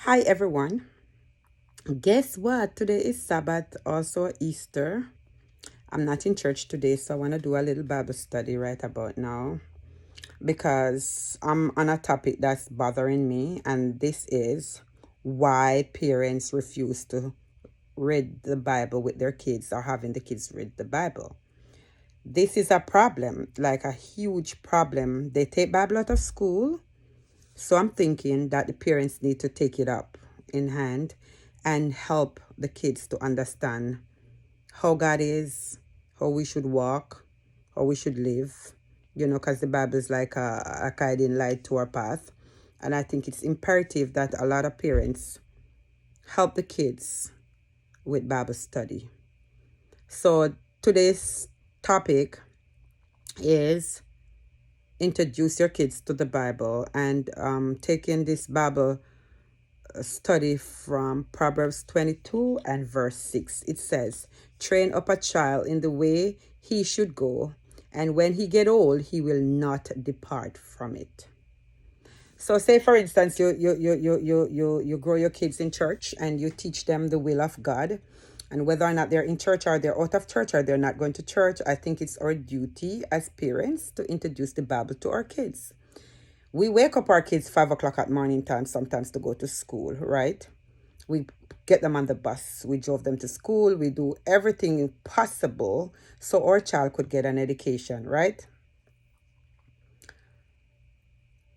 Hi everyone. Guess what? Today is Sabbath, also Easter. I'm not in church today, so I want to do a little Bible study right about now because I'm on a topic that's bothering me, and this is why parents refuse to read the Bible with their kids or having the kids read the Bible. This is a problem, like a huge problem. They take Bible out of school. So I'm thinking that the parents need to take it up in hand and help the kids to understand how God is, how we should walk, how we should live, because the Bible is like a guiding light to our path. And I think it's imperative that a lot of parents help the kids with Bible study. So today's topic is introduce your kids to the Bible, and taking this Bible study from Proverbs 22 and verse 6. It says, train up a child in the way he should go, and when he get old, he will not depart from it. So say for instance, you grow your kids in church and you teach them the will of God. And whether or not they're in church or they're out of church or they're not going to church, I think it's our duty as parents to introduce the Bible to our kids. We wake up our kids 5 o'clock at morning time sometimes to go to school, right? We get them on the bus. We drove them to school. We do everything possible so our child could get an education, right?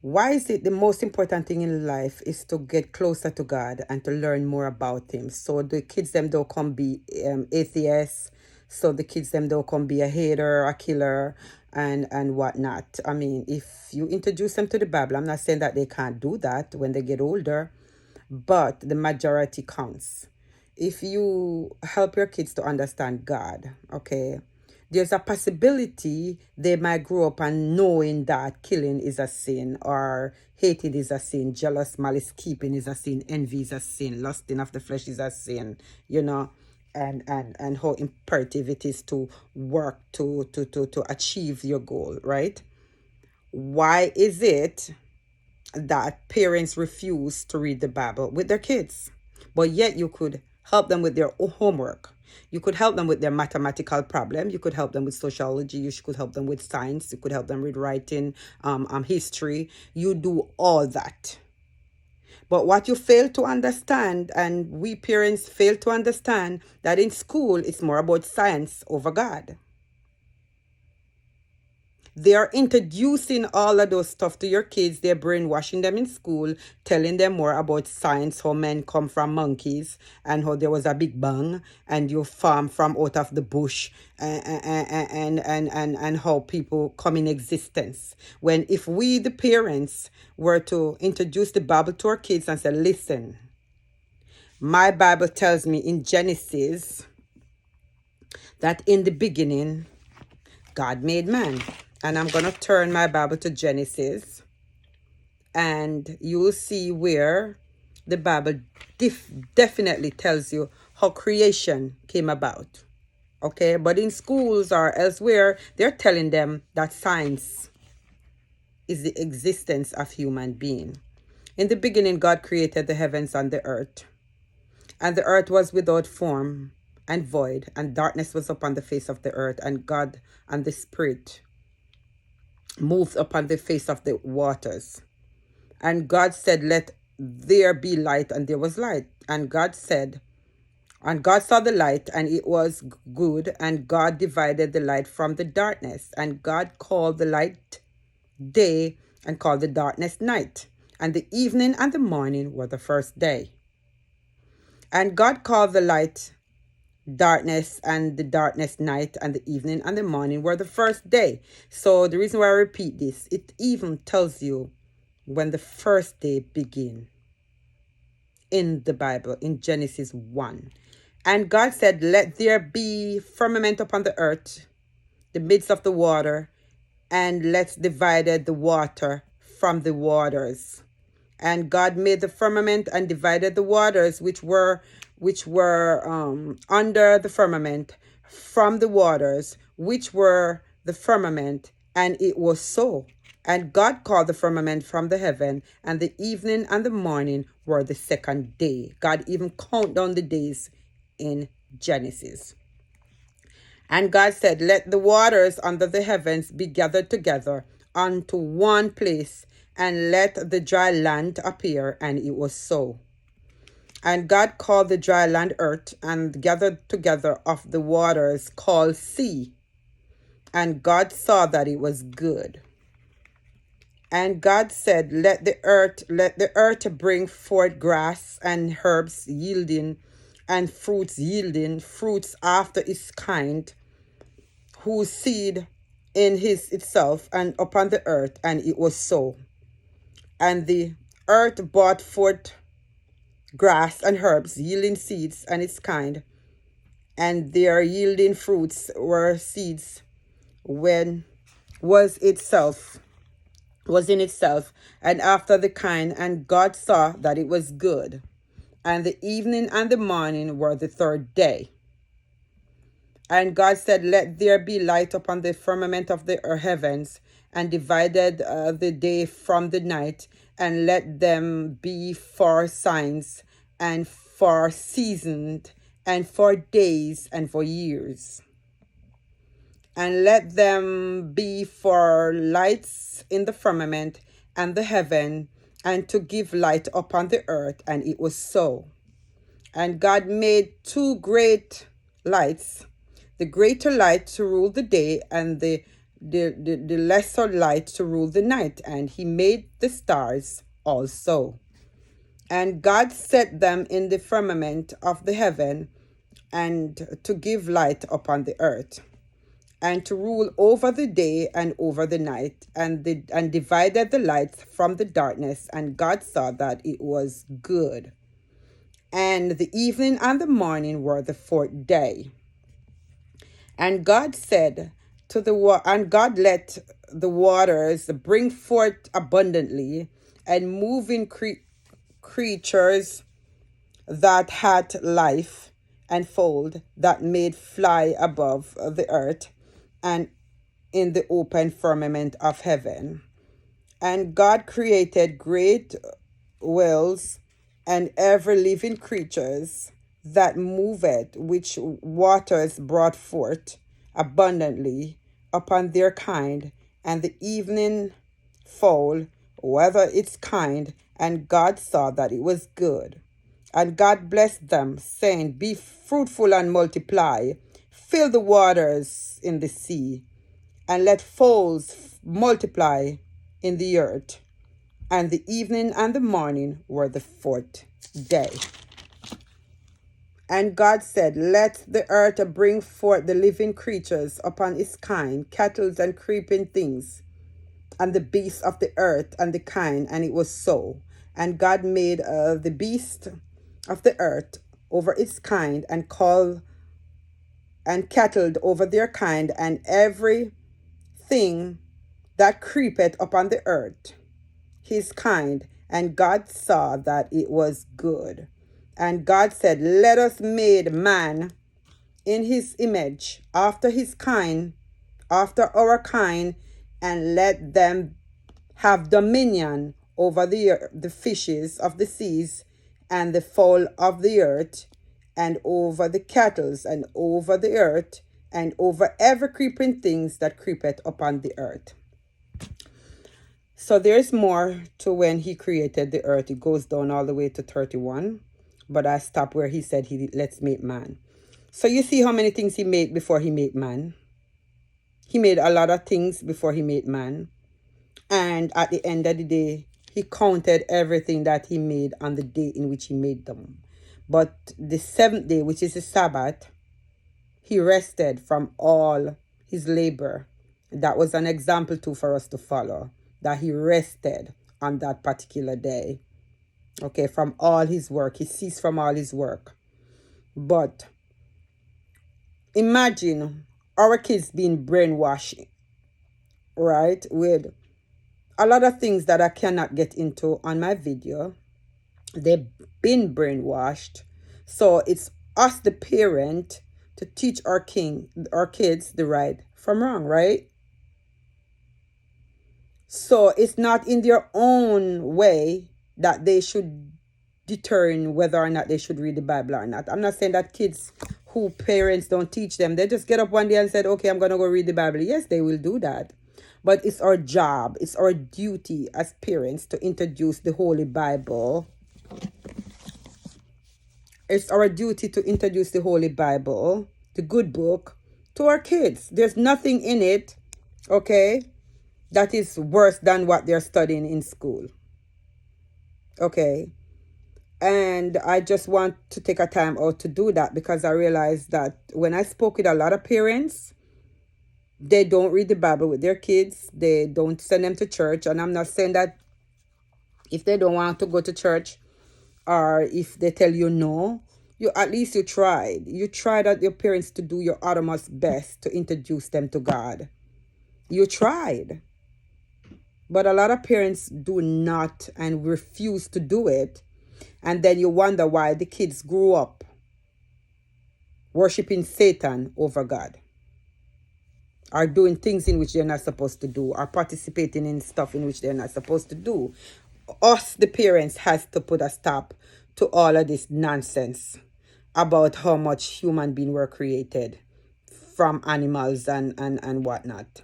Why is it the most important thing in life is to get closer to God and to learn more about Him? So the kids them don't come be atheists. So the kids them don't come be a hater, a killer, and whatnot. I mean, if you introduce them to the Bible, I'm not saying that they can't do that when they get older, but the majority counts. If you help your kids to understand God, okay, there's a possibility they might grow up and knowing that killing is a sin, or hating is a sin, jealous, malice, keeping is a sin, envy is a sin, lusting of the flesh is a sin, and how imperative it is to work to achieve your goal, right? Why is it that parents refuse to read the Bible with their kids? But yet you could help them with their homework. You could help them with their mathematical problem. You could help them with sociology. You could help them with science. You could help them with writing, history. You do all that. But what you fail to understand, and we parents fail to understand, that in school it's more about science over God. They are introducing all of those stuff to your kids. They're brainwashing them in school, telling them more about science, how men come from monkeys, and how there was a big bang, and you farm from out of the bush, and how people come in existence. When if we, the parents, were to introduce the Bible to our kids and say, listen, my Bible tells me in Genesis that in the beginning, God made man. And I'm going to turn my Bible to Genesis. And you will see where the Bible definitely tells you how creation came about. Okay? But in schools or elsewhere, they're telling them that science is the existence of human being. In the beginning, God created the heavens and the earth. And the earth was without form and void, and darkness was upon the face of the earth, and God and the Spirit moved upon the face of the waters. And God said, let there be light, and there was light. And God said, and God saw the light, and it was good, and God divided the light from the darkness. And God called the light day, and called the darkness night. And the evening and the morning were the first day. And God called the light darkness, and the darkness night, and the evening and the morning were the first day. So the reason why I repeat this, it even tells you when the first day began in the Bible, in Genesis 1. And God said, let there be firmament upon the earth, the midst of the water, and let's divide the water from the waters. And God made the firmament and divided the waters which were under the firmament from the waters which were the firmament, and it was so. And God called the firmament from the heaven, and the evening and the morning were the second day. God even count down the days in Genesis. And God said, let the waters under the heavens be gathered together unto one place, and let the dry land appear. And it was so. And God called the dry land earth, and gathered together of the waters called sea. And God saw that it was good. And God said, let the earth bring forth grass and herbs yielding, and fruits yielding, fruits after its kind, whose seed in his itself, and upon the earth. And it was so. And the earth brought forth grass and herbs, yielding seeds and its kind, and their yielding fruits were seeds when was in itself, and after the kind. And God saw that it was good. And the evening and the morning were the third day. And God said, let there be light upon the firmament of the heavens, and divided the day from the night, and let them be for signs, and for seasons, and for days, and for years. And let them be for lights in the firmament and the heaven, and to give light upon the earth. And it was so. And God made two great lights, the greater light to rule the day, and the lesser light to rule the night. And he made the stars also. And God set them in the firmament of the heaven, and to give light upon the earth, and to rule over the day and over the night, and divided the light from the darkness. And God saw that it was good. And the evening and the morning were the fourth day. And God said to and God let the waters bring forth abundantly, and moving creatures that had life, and fold that made fly above the earth, and in the open firmament of heaven. And God created great whales, and every living creatures that moveth, which waters brought forth abundantly upon their kind, and the evening fowl, whether its kind. And God saw that it was good. And God blessed them, saying, be fruitful and multiply, fill the waters in the sea, and let fowls multiply in the earth. And the evening and the morning were the fourth day. And God said, let the earth bring forth the living creatures upon its kind, cattle and creeping things, and the beasts of the earth and the kind. And it was so. And God made the beast of the earth over its kind, and called and cattle over their kind, and every thing that creepeth upon the earth, his kind. And God saw that it was good. And God said, let us make man in his image, after his kind, after our kind, and let them have dominion over the fishes of the seas, and the fowl of the earth, and over the cattle, and over the earth, and over every creeping things that creepeth upon the earth. So there's more to when he created the earth. It goes down all the way to 31. But I stop where he said let's make man. So you see how many things he made before he made man. He made a lot of things before he made man. And at the end of the day, he counted everything that he made on the day in which he made them. But the seventh day, which is the Sabbath, he rested from all his labor. That was an example too for us to follow, that he rested on that particular day. Okay, from all his work. He ceased from all his work. But imagine our kids being brainwashed, right? With a lot of things that I cannot get into on my video. They've been brainwashed. So it's us, the parent, to teach our kids the right from wrong, right? So it's not in their own way that they should determine whether or not they should read the Bible or not. I'm not saying that kids who parents don't teach them, they just get up one day and said, okay, I'm going to go read the Bible. Yes, they will do that. But it's our job, it's our duty as parents to introduce the Holy Bible. It's our duty to introduce the Holy Bible, the good book, to our kids. There's nothing in it, okay, that is worse than what they're studying in school. Okay. And I just want to take a time out to do that, because I realized that when I spoke with a lot of parents, they don't read the Bible with their kids. They don't send them to church. And I'm not saying that if they don't want to go to church, or if they tell you no, you at least you tried. You tried at your parents to do your uttermost best to introduce them to God. You tried. But a lot of parents do not and refuse to do it. And then you wonder why the kids grew up worshiping Satan over God, are doing things in which they're not supposed to do, are participating in stuff in which they're not supposed to do. Us, the parents, has to put a stop to all of this nonsense about how much human beings were created from animals and whatnot.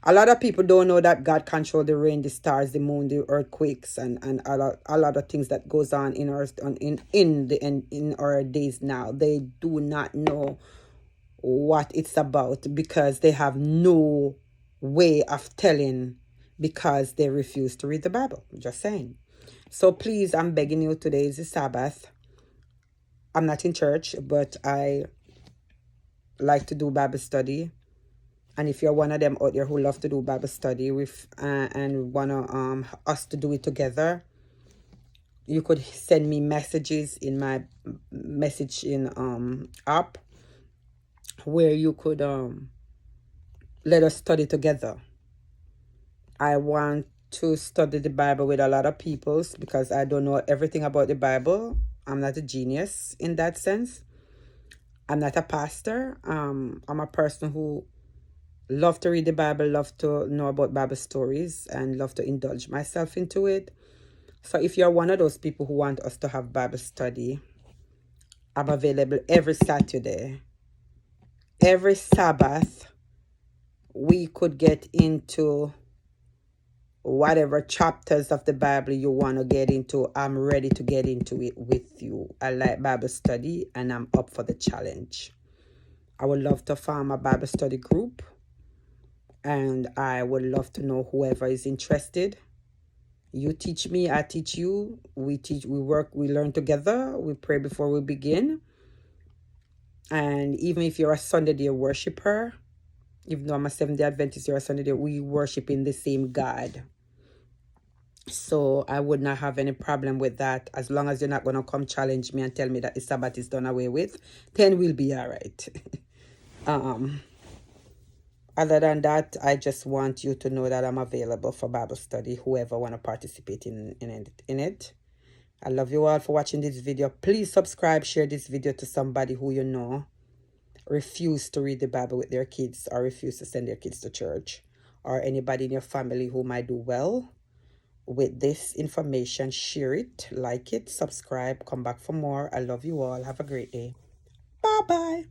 A lot of people don't know that God controls the rain, the stars, the moon, the earthquakes, and a lot of things that goes on in our days now. They do not know what it's about, because they have no way of telling, because they refuse to read the Bible. Just saying. So please, I'm begging you, today is the Sabbath. I'm not in church, but I like to do Bible study. And if you're one of them out there who love to do Bible study with and wanna us to do it together, you could send me messages in my messaging app, where you could let us study together. I want to study the Bible with a lot of people, because I don't know everything about the Bible. I'm not a genius in that sense. I'm not a pastor. I'm a person who love to read the Bible, love to know about Bible stories, and love to indulge myself into it. So if you're one of those people who want us to have Bible study, I'm available every Saturday. Every Sabbath, we could get into whatever chapters of the Bible you want to get into. I'm ready to get into it with you. I like Bible study, and I'm up for the challenge. I would love to form a Bible study group, and I would love to know whoever is interested. You teach me, I teach you. We work, we learn together. We pray before we begin. And even if you're a Sunday day worshiper, even though I'm a Seventh-day Adventist, you're a Sunday day, we worship in the same God. So I would not have any problem with that, as long as you're not going to come challenge me and tell me that the Sabbath is done away with. Then we'll be all right. Other than that, I just want you to know that I'm available for Bible study, whoever want to participate in it. I love you all for watching this video. Please subscribe, share this video to somebody who you know refuse to read the Bible with their kids, or refuse to send their kids to church, or anybody in your family who might do well with this information. Share it, like it, subscribe, come back for more. I love you all. Have a great day. Bye bye.